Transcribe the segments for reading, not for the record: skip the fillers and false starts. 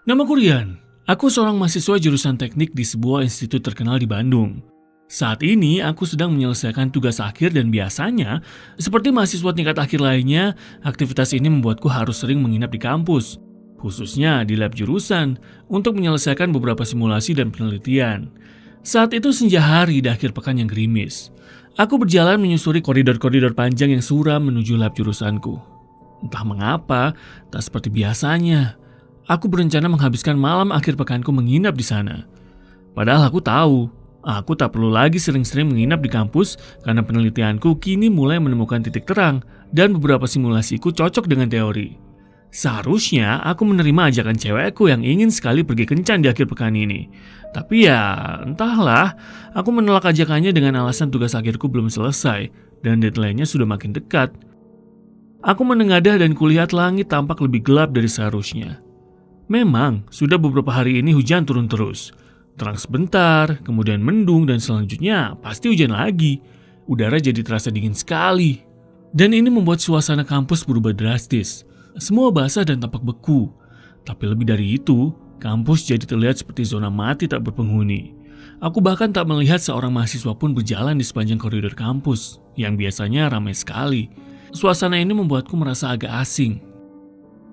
Namaku Rian. Aku seorang mahasiswa jurusan teknik di sebuah institut terkenal di Bandung. Saat ini aku sedang menyelesaikan tugas akhir dan biasanya, seperti mahasiswa tingkat akhir lainnya, aktivitas ini membuatku harus sering menginap di kampus, khususnya di lab jurusan, untuk menyelesaikan beberapa simulasi dan penelitian. Saat itu senja hari di akhir pekan yang gerimis. Aku berjalan menyusuri koridor-koridor panjang yang suram menuju lab jurusanku. Entah mengapa, tak seperti biasanya. Aku berencana menghabiskan malam akhir pekanku menginap di sana. Padahal aku tahu, aku tak perlu lagi sering-sering menginap di kampus karena penelitianku kini mulai menemukan titik terang dan beberapa simulasiku cocok dengan teori. Seharusnya aku menerima ajakan cewekku yang ingin sekali pergi kencan di akhir pekan ini. Tapi ya, entahlah, aku menolak ajakannya dengan alasan tugas akhirku belum selesai dan deadline-nya sudah makin dekat. Aku menengadah dan kulihat langit tampak lebih gelap dari seharusnya. Memang, sudah beberapa hari ini hujan turun terus. Terang sebentar, kemudian mendung, dan selanjutnya pasti hujan lagi. Udara jadi terasa dingin sekali. Dan ini membuat suasana kampus berubah drastis. Semua basah dan tampak beku. Tapi lebih dari itu, kampus jadi terlihat seperti zona mati tak berpenghuni. Aku bahkan tak melihat seorang mahasiswa pun berjalan di sepanjang koridor kampus, yang biasanya ramai sekali. Suasana ini membuatku merasa agak asing.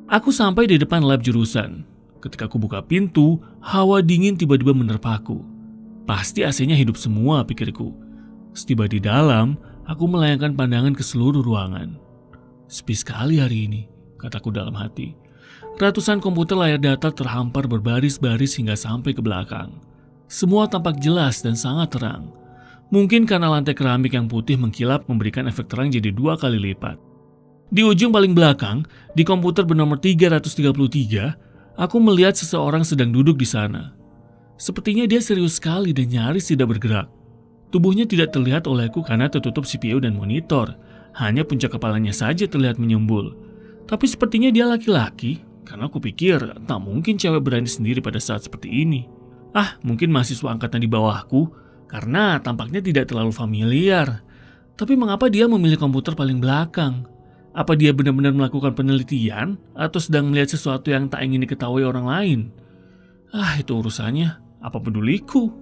Aku sampai di depan lab jurusan. Ketika aku buka pintu, hawa dingin tiba-tiba menerpaku. Pasti AC-nya hidup semua, pikirku. Setiba di dalam, aku melayangkan pandangan ke seluruh ruangan. Sepi sekali hari ini, kataku dalam hati. Ratusan komputer layar datar terhampar berbaris-baris hingga sampai ke belakang. Semua tampak jelas dan sangat terang. Mungkin karena lantai keramik yang putih mengkilap memberikan efek terang jadi 2 kali lipat. Di ujung paling belakang, di komputer bernomor 333, aku melihat seseorang sedang duduk di sana. Sepertinya dia serius sekali dan nyaris tidak bergerak. Tubuhnya tidak terlihat olehku karena tertutup CPU dan monitor. Hanya puncak kepalanya saja terlihat menyembul. Tapi sepertinya dia laki-laki, karena aku pikir tak mungkin cewek berani sendiri pada saat seperti ini. Mungkin mahasiswa angkatan di bawahku, karena tampaknya tidak terlalu familiar. Tapi mengapa dia memilih komputer paling belakang? Apa dia benar-benar melakukan penelitian atau sedang melihat sesuatu yang tak ingin diketahui orang lain? Itu urusannya. Apa peduliku?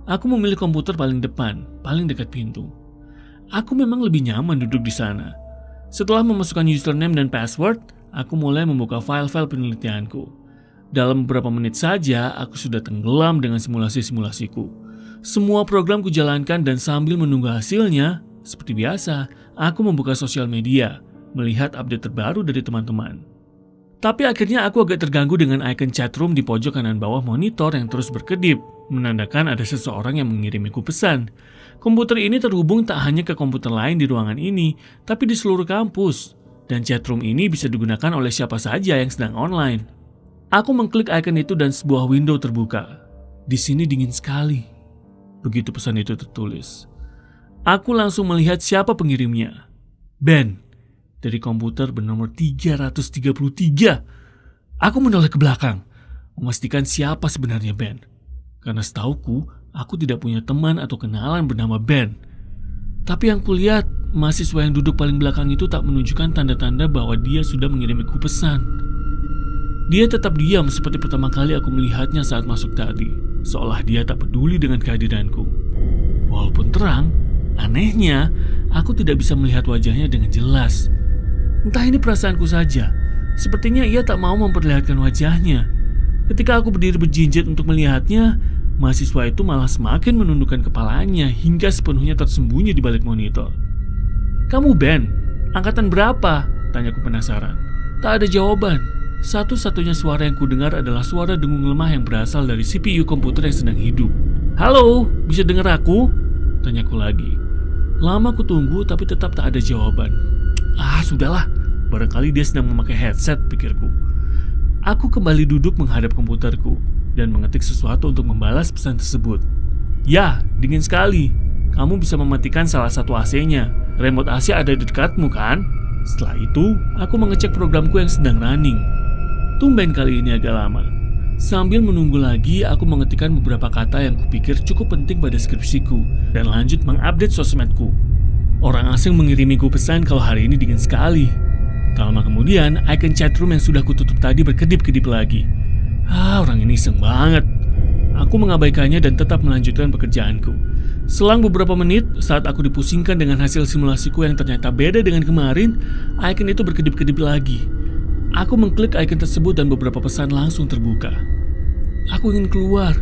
Aku memilih komputer paling depan, paling dekat pintu. Aku memang lebih nyaman duduk di sana. Setelah memasukkan username dan password, aku mulai membuka file-file penelitianku. Dalam beberapa menit saja, aku sudah tenggelam dengan simulasi-simulasiku. Semua program kujalankan dan sambil menunggu hasilnya, seperti biasa, aku membuka sosial media, melihat update terbaru dari teman-teman. Tapi akhirnya aku agak terganggu dengan icon chatroom di pojok kanan bawah monitor yang terus berkedip, menandakan ada seseorang yang mengirimiku pesan. Komputer ini terhubung tak hanya ke komputer lain di ruangan ini, tapi di seluruh kampus. Dan chatroom ini bisa digunakan oleh siapa saja yang sedang online. Aku mengklik icon itu dan sebuah window terbuka. Di sini dingin sekali. Begitu pesan itu tertulis. Aku langsung melihat siapa pengirimnya. Ben. Dari komputer bernomor 333. Aku menoleh ke belakang, memastikan siapa sebenarnya Ben. Karena setauku, aku tidak punya teman atau kenalan bernama Ben. Tapi yang kulihat, mahasiswa yang duduk paling belakang itu tak menunjukkan tanda-tanda bahwa dia sudah mengirimiku pesan. Dia tetap diam seperti pertama kali aku melihatnya saat masuk tadi, seolah dia tak peduli dengan kehadiranku. Walaupun terang, anehnya, aku tidak bisa melihat wajahnya dengan jelas. Entah ini perasaanku saja, sepertinya ia tak mau memperlihatkan wajahnya. Ketika aku berdiri berjinjit untuk melihatnya, mahasiswa itu malah semakin menundukkan kepalanya hingga sepenuhnya tersembunyi di balik monitor. "Kamu Ben? Angkatan berapa?" tanyaku penasaran. Tak ada jawaban. Satu-satunya suara yang kudengar adalah suara dengung lemah yang berasal dari CPU komputer yang sedang hidup. "Halo, bisa dengar aku?" tanyaku lagi. Lama ku tunggu tapi tetap tak ada jawaban. Sudahlah, barangkali dia sedang memakai headset, pikirku. Aku kembali duduk menghadap komputerku dan mengetik sesuatu untuk membalas pesan tersebut. "Ya, dingin sekali. Kamu bisa mematikan salah satu AC-nya. Remote AC ada di dekatmu kan?" Setelah itu, aku mengecek programku yang sedang running. Tumben kali ini agak lama. Sambil menunggu lagi, aku mengetikkan beberapa kata yang kupikir cukup penting pada skripsiku dan lanjut mengupdate sosmedku. Orang asing mengirimiku pesan kalau hari ini dingin sekali. Tak lama kemudian, icon chatroom yang sudah kututup tadi berkedip-kedip lagi. Orang ini iseng banget. Aku mengabaikannya dan tetap melanjutkan pekerjaanku. Selang beberapa menit, saat aku dipusingkan dengan hasil simulasiku yang ternyata beda dengan kemarin, icon itu berkedip-kedip lagi. Aku mengklik icon tersebut dan beberapa pesan langsung terbuka. Aku ingin keluar.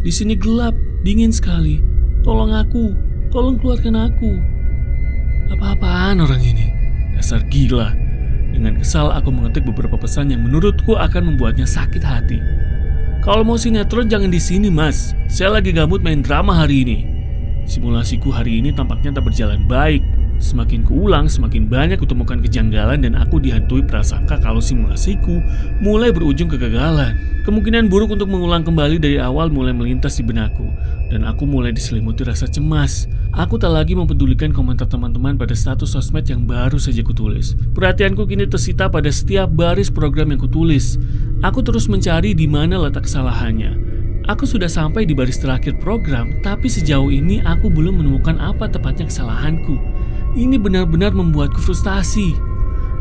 Di sini gelap, dingin sekali. Tolong aku, tolong keluarkan aku. Apa-apaan orang ini? Dasar gila. Dengan kesal aku mengetik beberapa pesan yang menurutku akan membuatnya sakit hati. Kalau mau sinetron jangan di sini, Mas. Saya lagi gabut main drama hari ini. Simulasiku hari ini tampaknya tak berjalan baik. Semakin kuulang, semakin banyak kutemukan kejanggalan dan aku dihantui prasangka kalau simulasiku mulai berujung kegagalan. Kemungkinan buruk untuk mengulang kembali dari awal mulai melintas di benakku, dan aku mulai diselimuti rasa cemas. Aku tak lagi mempedulikan komentar teman-teman pada status sosmed yang baru saja kutulis. Perhatianku kini tersita pada setiap baris program yang kutulis. Aku terus mencari di mana letak kesalahannya. Aku sudah sampai di baris terakhir program, tapi sejauh ini aku belum menemukan apa tepatnya kesalahanku. Ini benar-benar membuatku frustasi.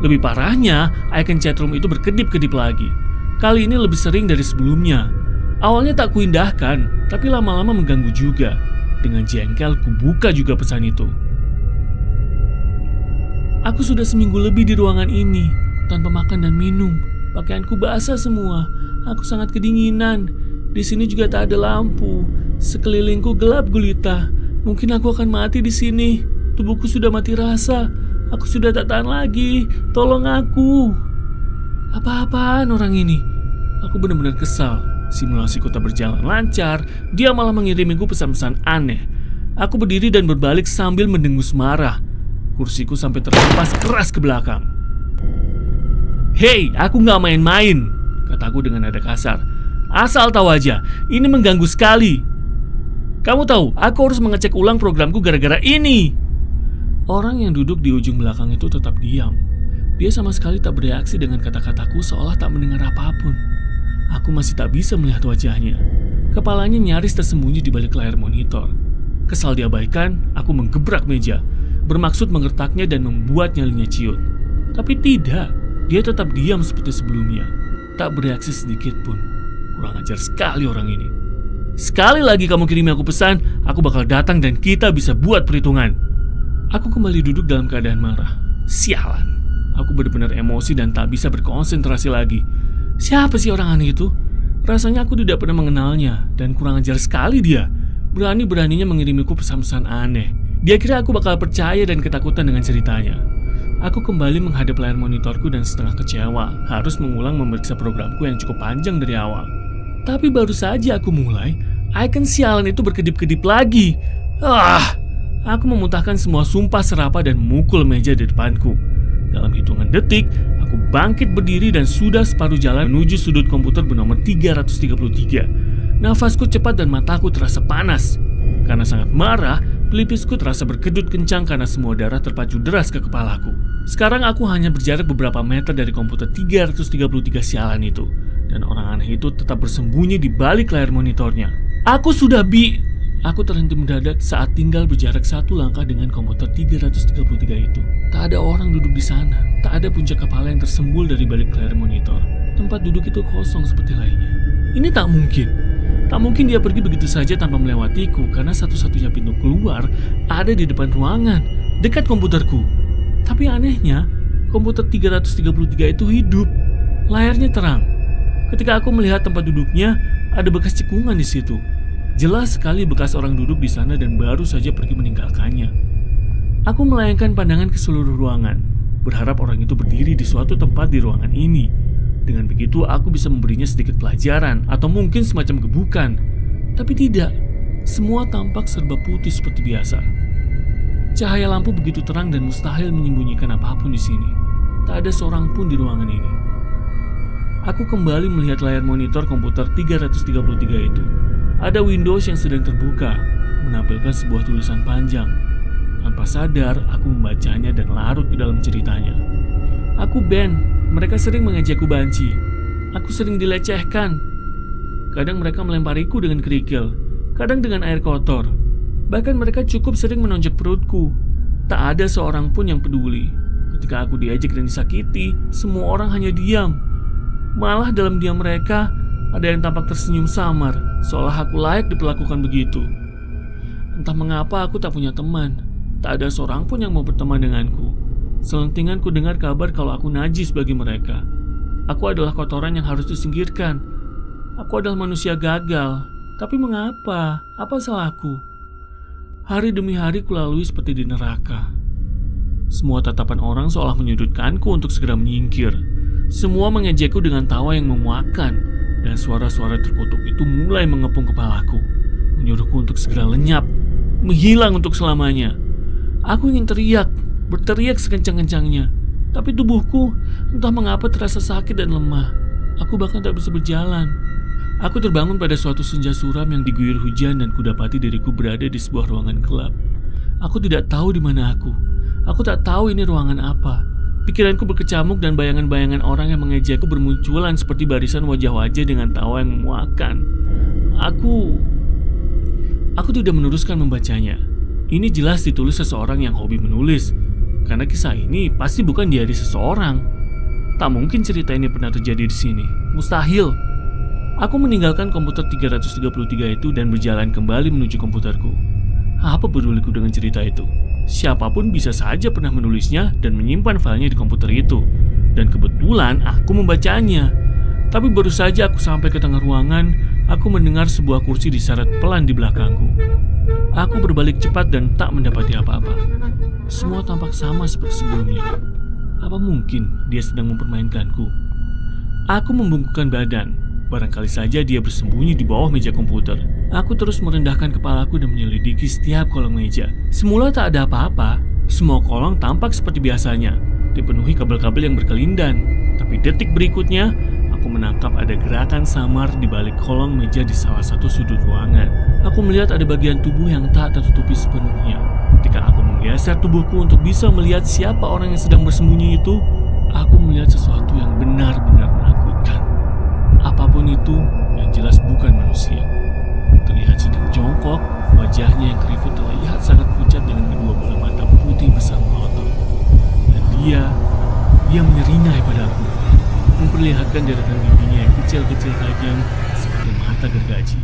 Lebih parahnya, icon chatroom itu berkedip-kedip lagi. Kali ini lebih sering dari sebelumnya. Awalnya tak kuindahkan, tapi lama-lama mengganggu juga. Dengan jengkel, kubuka juga pesan itu. Aku sudah seminggu lebih di ruangan ini, tanpa makan dan minum. Pakaianku basah semua. Aku sangat kedinginan. Di sini juga tak ada lampu. Sekelilingku gelap gulita. Mungkin aku akan mati di sini. Tubuhku sudah mati rasa. Aku sudah tak tahan lagi. Tolong aku. Apa-apaan orang ini? Aku benar-benar kesal. Simulasiku tak berjalan lancar. Dia malah mengirimiku pesan-pesan aneh. Aku berdiri dan berbalik sambil mendengus marah. Kursiku sampai terhempas keras ke belakang. "Hei, aku gak main-main," kataku dengan nada kasar. "Asal tahu aja, ini mengganggu sekali. Kamu tahu, aku harus mengecek ulang programku gara-gara ini." Orang yang duduk di ujung belakang itu tetap diam. Dia sama sekali tak bereaksi dengan kata-kataku seolah tak mendengar apapun. Aku masih tak bisa melihat wajahnya. Kepalanya nyaris tersembunyi di balik layar monitor. Kesal diabaikan, aku menggebrak meja, bermaksud mengertaknya dan membuat nyalinya ciut. Tapi tidak, dia tetap diam seperti sebelumnya. Tak bereaksi sedikit pun. Kurang ajar sekali orang ini. "Sekali lagi kamu kirimi aku pesan, aku bakal datang dan kita bisa buat perhitungan." Aku kembali duduk dalam keadaan marah. Sialan. Aku benar-benar emosi dan tak bisa berkonsentrasi lagi. Siapa sih orang aneh itu? Rasanya aku tidak pernah mengenalnya, dan kurang ajar sekali dia. Berani-beraninya mengirimiku pesan-pesan aneh. Dia kira aku bakal percaya dan ketakutan dengan ceritanya. Aku kembali menghadap layar monitorku dan setengah kecewa, harus mengulang memeriksa programku yang cukup panjang dari awal. Tapi baru saja aku mulai, icon sialan itu berkedip-kedip lagi. Aku memuntahkan semua sumpah serapah dan memukul meja di depanku. Dalam hitungan detik, aku bangkit berdiri dan sudah separuh jalan menuju sudut komputer bernomor 333. Nafasku cepat dan mataku terasa panas. Karena sangat marah, pelipisku terasa berkedut kencang karena semua darah terpacu deras ke kepalaku. Sekarang aku hanya berjarak beberapa meter dari komputer 333 sialan itu. Dan orang aneh itu tetap bersembunyi di balik layar monitornya. Aku terhenti mendadak saat tinggal berjarak satu langkah dengan komputer 333 itu. Tak ada orang duduk di sana. Tak ada puncak kepala yang tersembul dari balik layar monitor. Tempat duduk itu kosong seperti lainnya. Ini tak mungkin. Tak mungkin dia pergi begitu saja tanpa melewatiku, karena satu-satunya pintu keluar ada di depan ruangan, dekat komputerku. Tapi anehnya, komputer 333 itu hidup. Layarnya terang. Ketika aku melihat tempat duduknya, ada bekas cekungan di situ. Jelas sekali bekas orang duduk di sana dan baru saja pergi meninggalkannya. Aku melayangkan pandangan ke seluruh ruangan, berharap orang itu berdiri di suatu tempat di ruangan ini. Dengan begitu aku bisa memberinya sedikit pelajaran atau mungkin semacam gebukan. Tapi tidak, semua tampak serba putih seperti biasa. Cahaya lampu begitu terang dan mustahil menyembunyikan apapun di sini. Tak ada seorang pun di ruangan ini. Aku kembali melihat layar monitor komputer 333 itu. Ada Windows yang sedang terbuka, menampilkan sebuah tulisan panjang. Tanpa sadar, aku membacanya dan larut di dalam ceritanya. Aku Ben, mereka sering mengejakku banci. Aku sering dilecehkan. Kadang mereka melempariku dengan kerikil, kadang dengan air kotor. Bahkan mereka cukup sering menonjok perutku. Tak ada seorang pun yang peduli. Ketika aku diejek dan disakiti, semua orang hanya diam. Malah dalam diam mereka, Ada yang tampak tersenyum samar, seolah aku layak diperlakukan begitu. Entah mengapa aku tak punya teman. Tak ada seorang pun yang mau berteman denganku. Selentingan ku dengar kabar kalau aku najis bagi mereka. Aku adalah kotoran yang harus disingkirkan. Aku adalah manusia gagal. Tapi mengapa? Apa salahku? Hari demi hari kulalui seperti di neraka. Semua tatapan orang seolah menyudutkanku untuk segera menyingkir. Semua mengejekku dengan tawa yang memuakkan. Dan suara-suara terkutuk itu mulai mengepung kepalaku, menyuruhku untuk segera lenyap, menghilang untuk selamanya. Aku ingin teriak, berteriak sekencang-kencangnya. Tapi tubuhku entah mengapa terasa sakit dan lemah. Aku bahkan tak bisa berjalan. Aku terbangun pada suatu senja suram yang diguyur hujan dan kudapati diriku berada di sebuah ruangan gelap. Aku tidak tahu di mana aku. Aku tak tahu ini ruangan apa. Pikiranku berkecamuk dan bayangan-bayangan orang yang mengejekku bermunculan seperti barisan wajah-wajah dengan tawa yang memuakkan. Aku tidak meneruskan membacanya. Ini jelas ditulis seseorang yang hobi menulis. Karena kisah ini pasti bukan diari seseorang. Tak mungkin cerita ini pernah terjadi di sini. Mustahil. Aku meninggalkan komputer 333 itu dan berjalan kembali menuju komputerku. Apa peduliku dengan cerita itu? Siapapun bisa saja pernah menulisnya dan menyimpan filenya di komputer itu. Dan kebetulan aku membacanya. Tapi baru saja aku sampai ke tengah ruangan, aku mendengar sebuah kursi diseret pelan di belakangku. Aku berbalik cepat dan tak mendapati apa-apa. Semua tampak sama seperti sebelumnya. Apa mungkin dia sedang mempermainkanku? Aku membungkukkan badan. Barangkali saja dia bersembunyi di bawah meja komputer. Aku terus merendahkan kepalaku dan menyelidiki setiap kolong meja. Semula tak ada apa-apa. Semua kolong tampak seperti biasanya, dipenuhi kabel-kabel yang berkelindan. Tapi detik berikutnya, aku menangkap ada gerakan samar di balik kolong meja di salah satu sudut ruangan. Aku melihat ada bagian tubuh yang tak tertutupi sepenuhnya. Ketika aku menggeser tubuhku untuk bisa melihat siapa orang yang sedang bersembunyi itu, aku melihat sesuatu yang benar-benar menakutkan. Apapun itu, yang jelas bukan manusia. Terlihat sedang jongkok, wajahnya yang keriput terlihat sangat pucat dengan kedua bola mata putih besar melotot. Dan dia menyeringai padaku, memperlihatkan deretan giginya yang kecil-kecil tajam seperti mata gergaji.